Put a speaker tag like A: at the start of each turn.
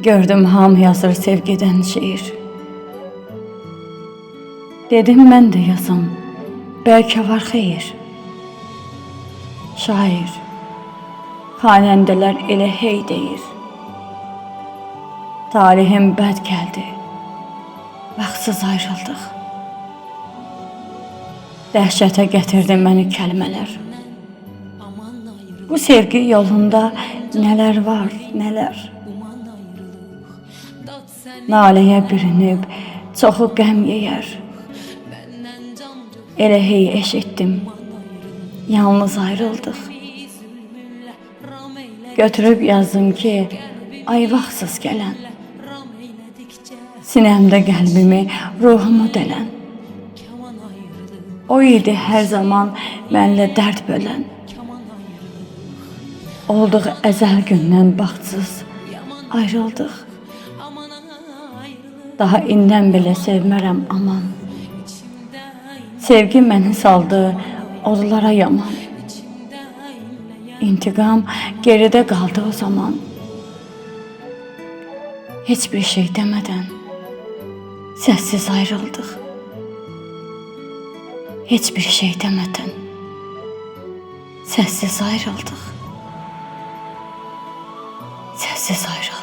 A: Gördüm hamı yazır sevgiden şiir. Dedim ben de yazım, belki var xeyir. Şair, xanəndələr elə hey deyir. Talihim bəd gəldi, vaxtsız ayrıldıq. Dəhşətə gətirdi məni kəlmələr. Bu sevgi yolunda nələr var, nələr. Naləyə bürünüb, çoxu qəm yeyər. Elə hey eşitdim, yalnız ayrıldıq. Götürüb yazdım ki, ay vaxtsız gələn. Sinəmdə qəlbimi, ruhumu dələn. O idi hər zaman mənlə dərd bölən. Olduq əzəl gündən baxtsız, ayrıldıq. Daha indən belə sevmərəm aman. Sevgi məni saldı odlara yaman. İntiqam geridə qaldı o zaman. Heç bir şey demədən səssiz ayrıldıq. Heç bir şey demədən səssiz ayrıldıq. Səssiz ayrıldıq.